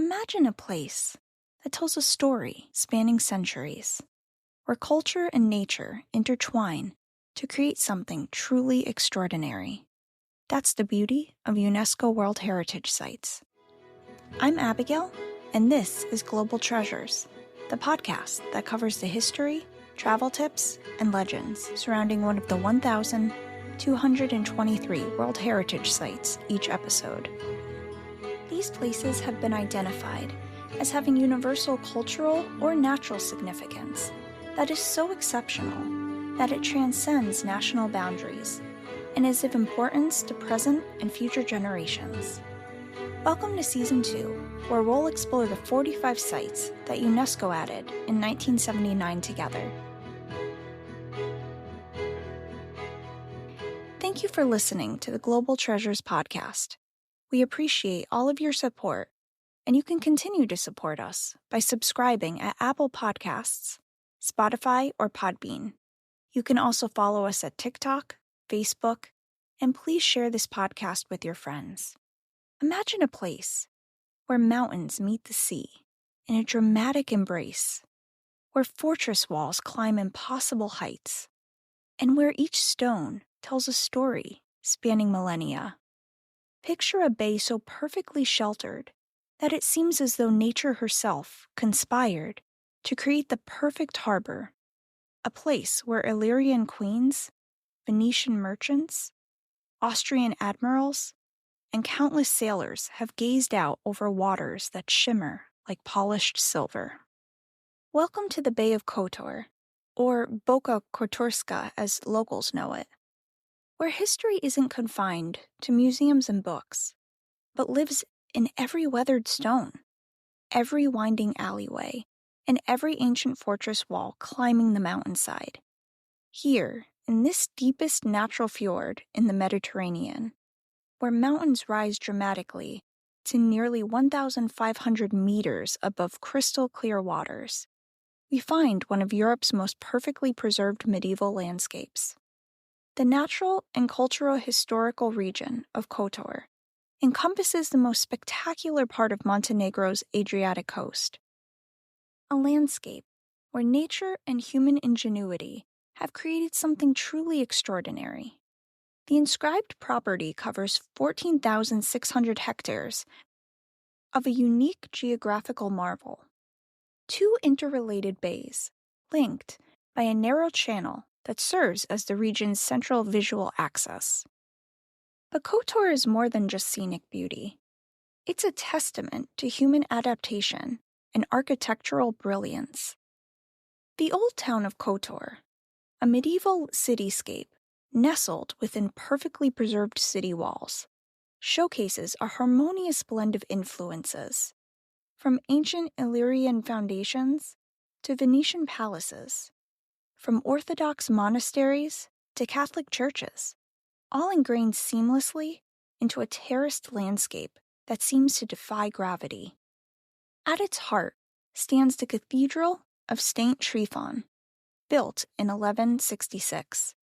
Imagine a place that tells a story spanning centuries, where culture and nature intertwine to create something truly extraordinary. That's the beauty of UNESCO World Heritage Sites. I'm Abigail, and this is Global Treasures, the podcast that covers the history, travel tips, and legends surrounding one of the 1,223 World Heritage Sites each episode. These places have been identified as having universal cultural or natural significance that is so exceptional that it transcends national boundaries and is of importance to present and future generations. Welcome to Season 2, where we'll explore the 45 sites that UNESCO added in 1979 together. Thank you for listening to the Global Treasures podcast. We appreciate all of your support, and you can continue to support us by subscribing at Apple Podcasts, Spotify, or Podbean. You can also follow us at TikTok, Facebook, and please share this podcast with your friends. Imagine a place where mountains meet the sea in a dramatic embrace, where fortress walls climb impossible heights, and where each stone tells a story spanning millennia. Picture a bay so perfectly sheltered that it seems as though nature herself conspired to create the perfect harbor, a place where Illyrian queens, Venetian merchants, Austrian admirals, and countless sailors have gazed out over waters that shimmer like polished silver. Welcome to the Bay of Kotor, or Boka Kotorska as locals know it, where history isn't confined to museums and books, but lives in every weathered stone, every winding alleyway, and every ancient fortress wall climbing the mountainside. Here, in this deepest natural fjord in the Mediterranean, where mountains rise dramatically to nearly 1,500 meters above crystal-clear waters, we find one of Europe's most perfectly preserved medieval landscapes. The natural and cultural-historical region of Kotor encompasses the most spectacular part of Montenegro's Adriatic coast, a landscape where nature and human ingenuity have created something truly extraordinary. The inscribed property covers 14,600 hectares of a unique geographical marvel, two interrelated bays linked by a narrow channel that serves as the region's central visual axis. But Kotor is more than just scenic beauty. It's a testament to human adaptation and architectural brilliance. The old town of Kotor, a medieval cityscape nestled within perfectly preserved city walls, showcases a harmonious blend of influences, from ancient Illyrian foundations to Venetian palaces, from Orthodox monasteries to Catholic churches, all ingrained seamlessly into a terraced landscape that seems to defy gravity. At its heart stands the Cathedral of St. Tryphon, built in 1166,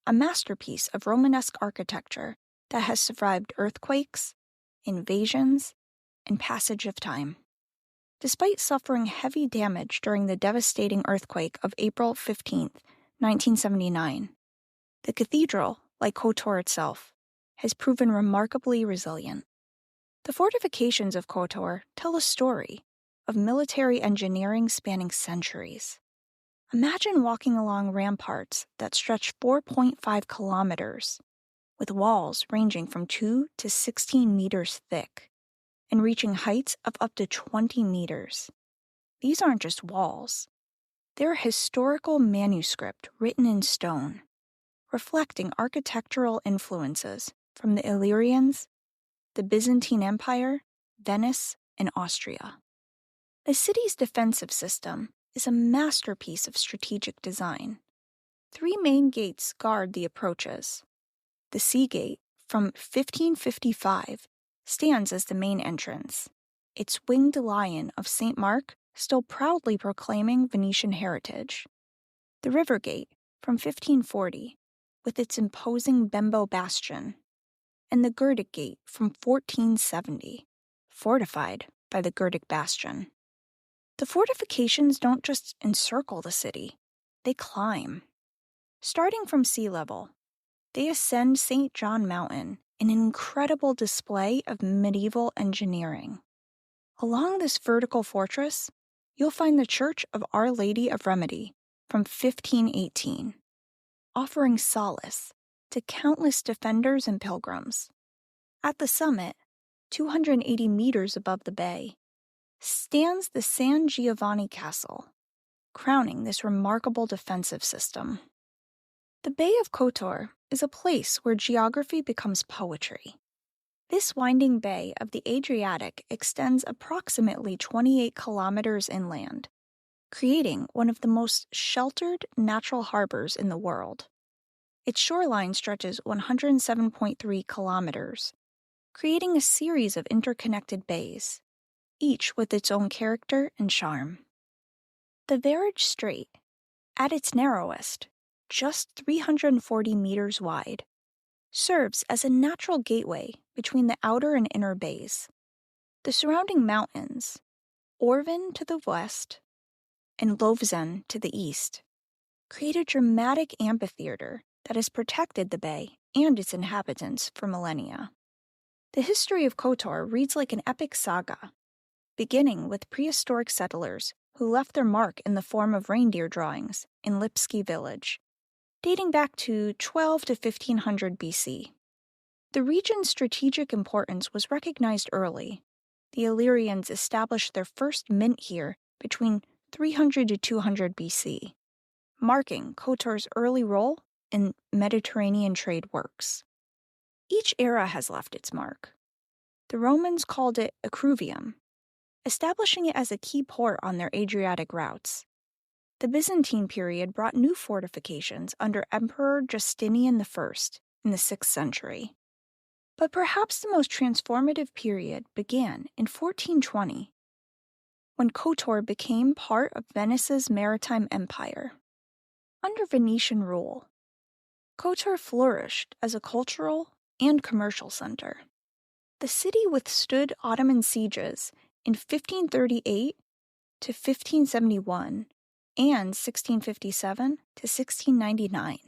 a masterpiece of Romanesque architecture that has survived earthquakes, invasions, and passage of time. Despite suffering heavy damage during the devastating earthquake of April 15, 1979, the cathedral, like Kotor itself, has proven remarkably resilient. The fortifications of Kotor tell a story of military engineering spanning centuries. Imagine walking along ramparts that stretch 4.5 kilometers, with walls ranging from 2 to 16 meters thick, and reaching heights of up to 20 meters. These aren't just walls. They're a historical manuscript written in stone, reflecting architectural influences from the Illyrians, the Byzantine Empire, Venice, and Austria. The city's defensive system is a masterpiece of strategic design. 3 main gates guard the approaches. The Sea Gate, from 1555, stands as the main entrance, its winged lion of St. Mark still proudly proclaiming Venetian heritage. The River Gate, from 1540, with its imposing Bembo bastion, and the Girdic Gate from 1470, fortified by the Gurdik Bastion. The fortifications don't just encircle the city, they climb. Starting from sea level, they ascend St. John Mountain in an incredible display of medieval engineering. Along this vertical fortress, you'll find the Church of Our Lady of Remedy from 1518, offering solace to countless defenders and pilgrims. At the summit, 280 meters above the bay, stands the San Giovanni Castle, crowning this remarkable defensive system. The Bay of Kotor is a place where geography becomes poetry. This winding bay of the Adriatic extends approximately 28 kilometers inland, creating one of the most sheltered natural harbors in the world. Its shoreline stretches 107.3 kilometers, creating a series of interconnected bays, each with its own character and charm. The Verage Strait, at its narrowest, just 340 meters wide, serves as a natural gateway between the outer and inner bays. The surrounding mountains, Orvin to the west and Lovzen to the east, create a dramatic amphitheater that has protected the bay and its inhabitants for millennia. The history of Kotor reads like an epic saga, beginning with prehistoric settlers who left their mark in the form of reindeer drawings in Lipski village, dating back to 12 to 1500 BC. The region's strategic importance was recognized early. The Illyrians established their first mint here between 300 to 200 BC, marking Kotor's early role in Mediterranean trade works. Each era has left its mark. The Romans called it Acruvium, establishing it as a key port on their Adriatic routes. The Byzantine period brought new fortifications under Emperor Justinian I in the 6th century. But perhaps the most transformative period began in 1420, when Kotor became part of Venice's maritime empire. Under Venetian rule, Kotor flourished as a cultural and commercial center. The city withstood Ottoman sieges in 1538 to 1571 and 1657 to 1699,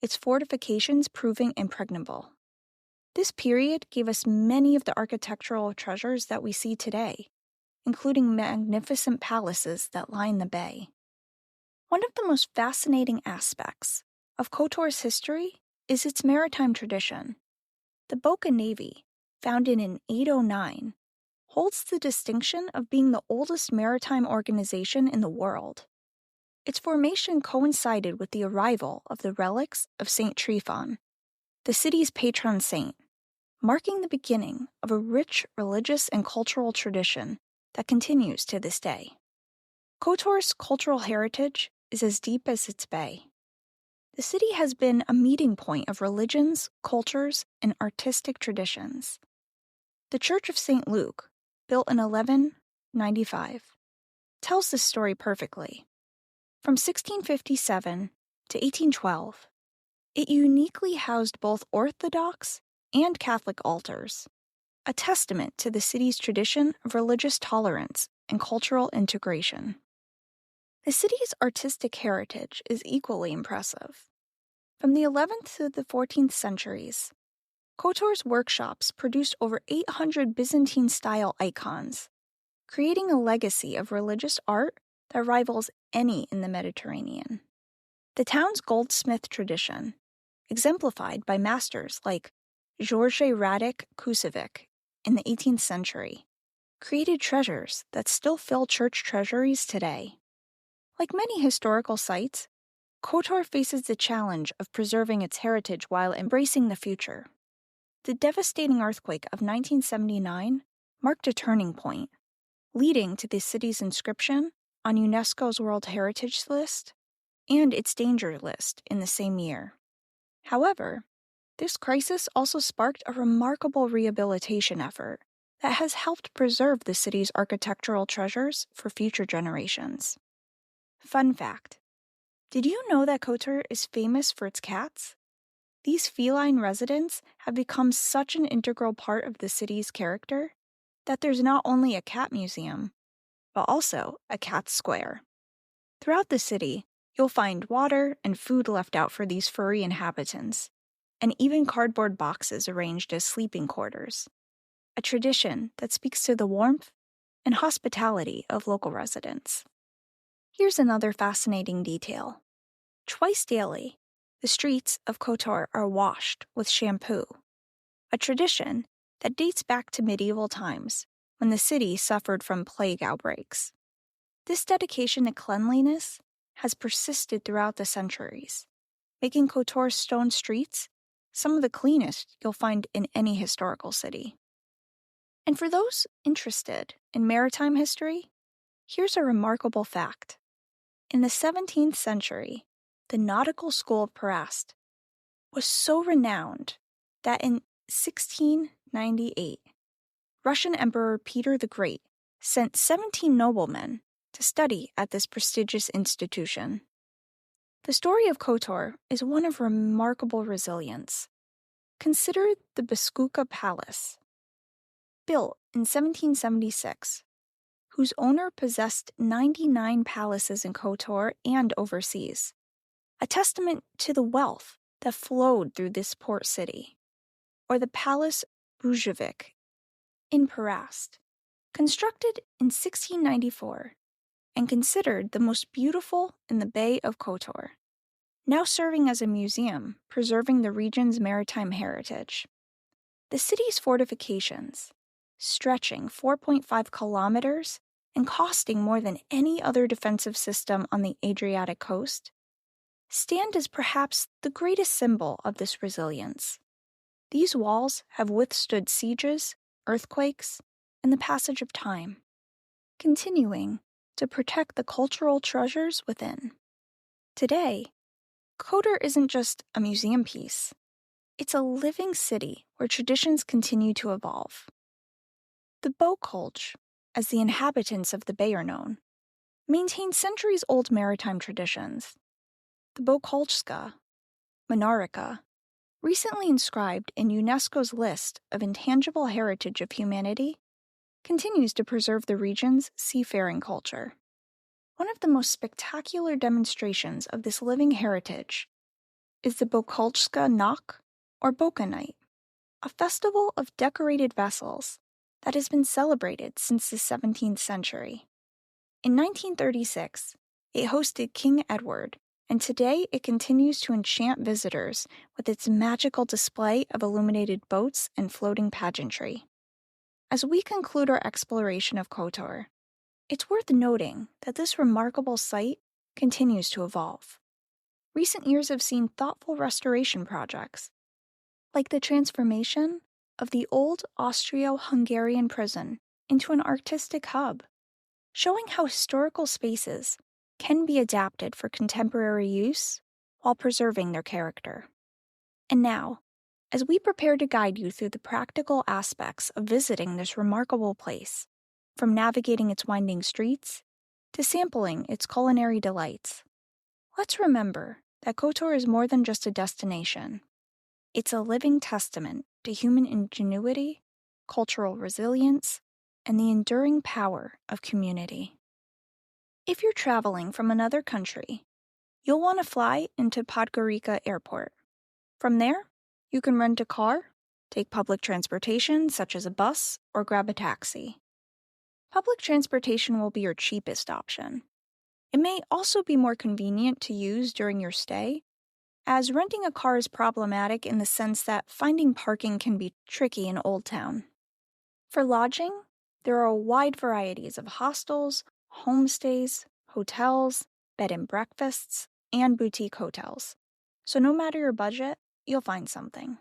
its fortifications proving impregnable. This period gave us many of the architectural treasures that we see today, including magnificent palaces that line the bay. One of the most fascinating aspects of Kotor's history is its maritime tradition. The Boka Navy, founded in 809, holds the distinction of being the oldest maritime organization in the world. Its formation coincided with the arrival of the relics of Saint Tryphon, the city's patron saint, marking the beginning of a rich religious and cultural tradition that continues to this day. Kotor's cultural heritage is as deep as its bay. The city has been a meeting point of religions, cultures, and artistic traditions. The Church of St. Luke, built in 1195, tells this story perfectly. From 1657 to 1812, it uniquely housed both Orthodox and Catholic altars, a testament to the city's tradition of religious tolerance and cultural integration. The city's artistic heritage is equally impressive. From the 11th to the 14th centuries, Kotor's workshops produced over 800 Byzantine-style icons, creating a legacy of religious art that rivals any in the Mediterranean. The town's goldsmith tradition, exemplified by masters like George Radek Kusevic in the 18th century, created treasures that still fill church treasuries today. Like many historical sites, Kotor faces the challenge of preserving its heritage while embracing the future. The devastating earthquake of 1979 marked a turning point, leading to the city's inscription on UNESCO's World Heritage List and its danger list in the same year. However, this crisis also sparked a remarkable rehabilitation effort that has helped preserve the city's architectural treasures for future generations. Fun fact: did you know that Kotor is famous for its cats? These feline residents have become such an integral part of the city's character that there's not only a cat museum, but also a cat square. Throughout the city, you'll find water and food left out for these furry inhabitants, and even cardboard boxes arranged as sleeping quarters, a tradition that speaks to the warmth and hospitality of local residents. Here's another fascinating detail. Twice daily, the streets of Kotor are washed with shampoo, a tradition that dates back to medieval times when the city suffered from plague outbreaks. This dedication to cleanliness has persisted throughout the centuries, making Kotor's stone streets some of the cleanest you'll find in any historical city. And for those interested in maritime history, here's a remarkable fact. In the 17th century, the nautical school of Perast was so renowned that in 1698, Russian Emperor Peter the Great sent 17 noblemen to study at this prestigious institution. The story of Kotor is one of remarkable resilience. Consider the Beskukka Palace, built in 1776, whose owner possessed 99 palaces in Kotor and overseas, a testament to the wealth that flowed through this port city. Or the Palace Bruzhovic in Perast, constructed in 1694 and considered the most beautiful in the Bay of Kotor, now serving as a museum preserving the region's maritime heritage. The city's fortifications, stretching 4.5 kilometers and costing more than any other defensive system on the Adriatic coast, stand as perhaps the greatest symbol of this resilience. These walls have withstood sieges, earthquakes, and the passage of time, continuing to protect the cultural treasures within. Today, Kotor isn't just a museum piece. It's a living city where traditions continue to evolve. The Bokolj, as the inhabitants of the bay are known, maintain centuries-old maritime traditions. The Bokoljska, Monarika, recently inscribed in UNESCO's list of intangible heritage of humanity, continues to preserve the region's seafaring culture. One of the most spectacular demonstrations of this living heritage is the Bokoljska Nok, or Boka Night, a festival of decorated vessels that has been celebrated since the 17th century. In 1936, it hosted King Edward, and today it continues to enchant visitors with its magical display of illuminated boats and floating pageantry. As we conclude our exploration of Kotor, it's worth noting that this remarkable site continues to evolve. Recent years have seen thoughtful restoration projects, like the transformation of the old Austro-Hungarian prison into an artistic hub, showing how historical spaces can be adapted for contemporary use while preserving their character. And now, as we prepare to guide you through the practical aspects of visiting this remarkable place, from navigating its winding streets to sampling its culinary delights, let's remember that Kotor is more than just a destination. It's a living testament to human ingenuity, cultural resilience, and the enduring power of community. If you're traveling from another country, you'll want to fly into Podgorica Airport. From there, you can rent a car, take public transportation such as a bus, or grab a taxi. Public transportation will be your cheapest option. It may also be more convenient to use during your stay, as renting a car is problematic in the sense that finding parking can be tricky in Old Town. For lodging, there are wide varieties of hostels, homestays, hotels, bed and breakfasts, and boutique hotels. So no matter your budget, you'll find something.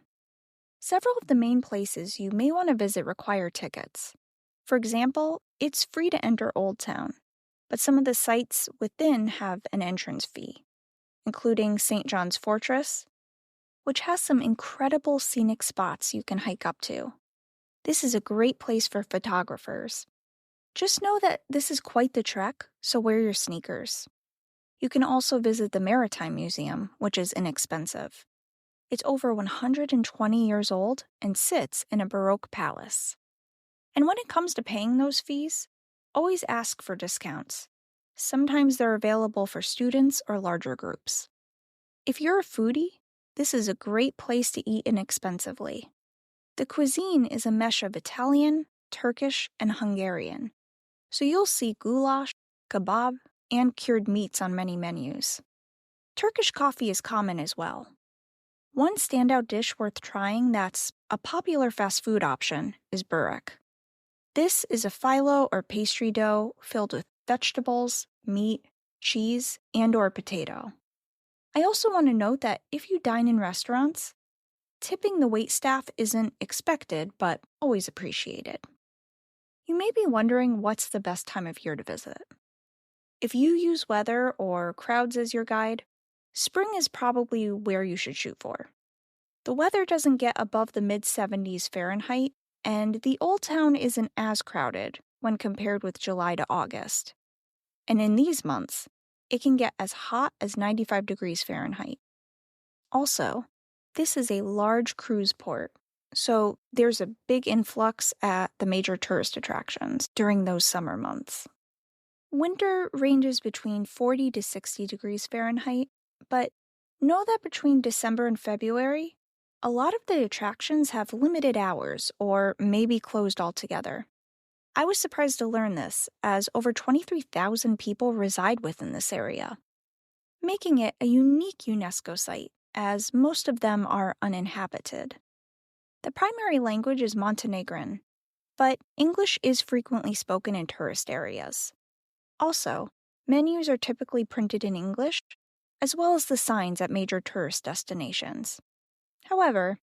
Several of the main places you may want to visit require tickets. For example, it's free to enter Old Town, but some of the sites within have an entrance fee, including St. John's Fortress, which has some incredible scenic spots you can hike up to. This is a great place for photographers. Just know that this is quite the trek, so wear your sneakers. You can also visit the Maritime Museum, which is inexpensive. It's over 120 years old and sits in a Baroque palace. And when it comes to paying those fees, always ask for discounts. Sometimes they're available for students or larger groups. If you're a foodie, this is a great place to eat inexpensively. The cuisine is a mesh of Italian, Turkish, and Hungarian, so you'll see goulash, kebab, and cured meats on many menus. Turkish coffee is common as well. One standout dish worth trying that's a popular fast food option is börek. This is a phyllo or pastry dough filled with vegetables, meat, cheese, and/or potato. I also want to note that if you dine in restaurants, tipping the waitstaff isn't expected but always appreciated. You may be wondering what's the best time of year to visit. If you use weather or crowds as your guide, spring is probably where you should shoot for. The weather doesn't get above the mid-70s Fahrenheit, and the Old Town isn't as crowded when compared with July to August. And in these months, it can get as hot as 95 degrees Fahrenheit. Also, this is a large cruise port, so there's a big influx at the major tourist attractions during those summer months. Winter ranges between 40 to 60 degrees Fahrenheit, but know that between December and February, a lot of the attractions have limited hours or may be closed altogether. I was surprised to learn this, as over 23,000 people reside within this area, making it a unique UNESCO site, as most of them are uninhabited. The primary language is Montenegrin, but English is frequently spoken in tourist areas. Also, menus are typically printed in English, as well as the signs at major tourist destinations. However,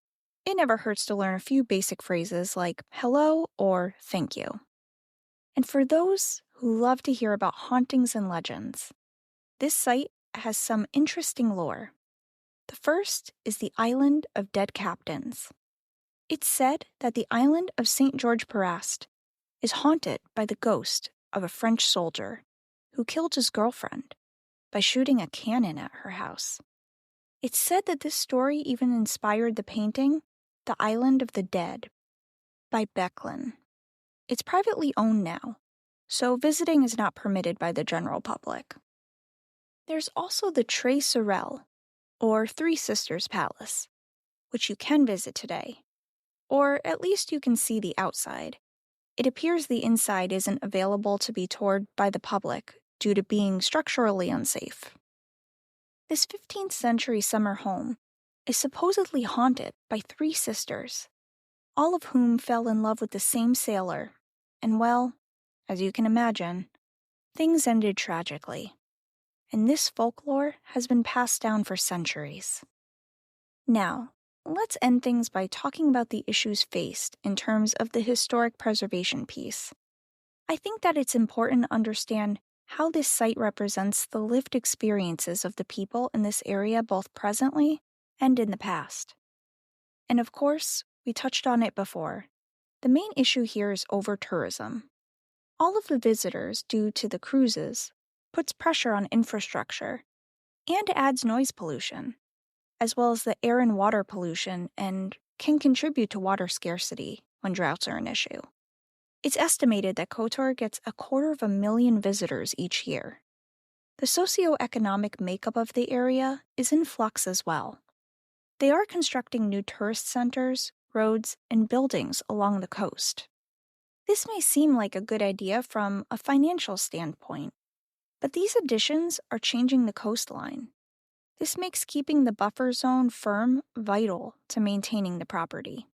it never hurts to learn a few basic phrases like hello or thank you. And for those who love to hear about hauntings and legends, this site has some interesting lore. The first is the Island of Dead Captains. It's said that the island of St. George Parast is haunted by the ghost of a French soldier who killed his girlfriend by shooting a cannon at her house. It's said that this story even inspired the painting The Island of the Dead by Becklin. It's privately owned now, so visiting is not permitted by the general public. There's also the Tres Sorel, or Three Sisters Palace, which you can visit today, or at least you can see the outside. It appears the inside isn't available to be toured by the public due to being structurally unsafe. This 15th century summer home is supposedly haunted by three sisters, all of whom fell in love with the same sailor, and well, as you can imagine, things ended tragically. And this folklore has been passed down for centuries. Now, let's end things by talking about the issues faced in terms of the historic preservation piece. I think that it's important to understand how this site represents the lived experiences of the people in this area both presently and in the past. And of course, we touched on it before. The main issue here is over-tourism. All of the visitors, due to the cruises, puts pressure on infrastructure and adds noise pollution, as well as the air and water pollution, and can contribute to water scarcity when droughts are an issue. It's estimated that Kotor gets 250,000 visitors each year. The socioeconomic makeup of the area is in flux as well. They are constructing new tourist centers, roads, and buildings along the coast. This may seem like a good idea from a financial standpoint, but these additions are changing the coastline. This makes keeping the buffer zone firm vital to maintaining the property.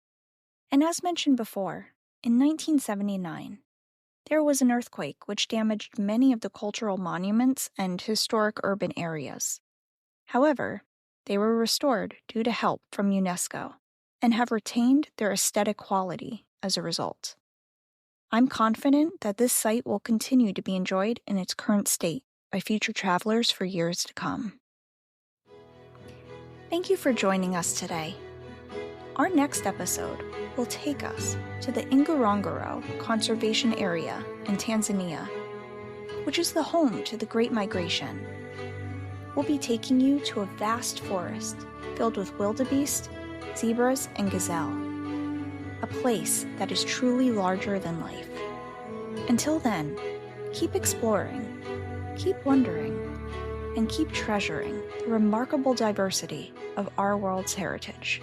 And as mentioned before, in 1979, there was an earthquake which damaged many of the cultural monuments and historic urban areas. However, they were restored due to help from UNESCO and have retained their aesthetic quality as a result. I'm confident that this site will continue to be enjoyed in its current state by future travelers for years to come. Thank you for joining us today. Our next episode will take us to the Ngorongoro Conservation Area in Tanzania, which is the home to the Great Migration. We'll be taking you to a vast forest filled with wildebeest, zebras, and gazelle, a place that is truly larger than life. Until then, keep exploring, keep wondering, and keep treasuring the remarkable diversity of our world's heritage.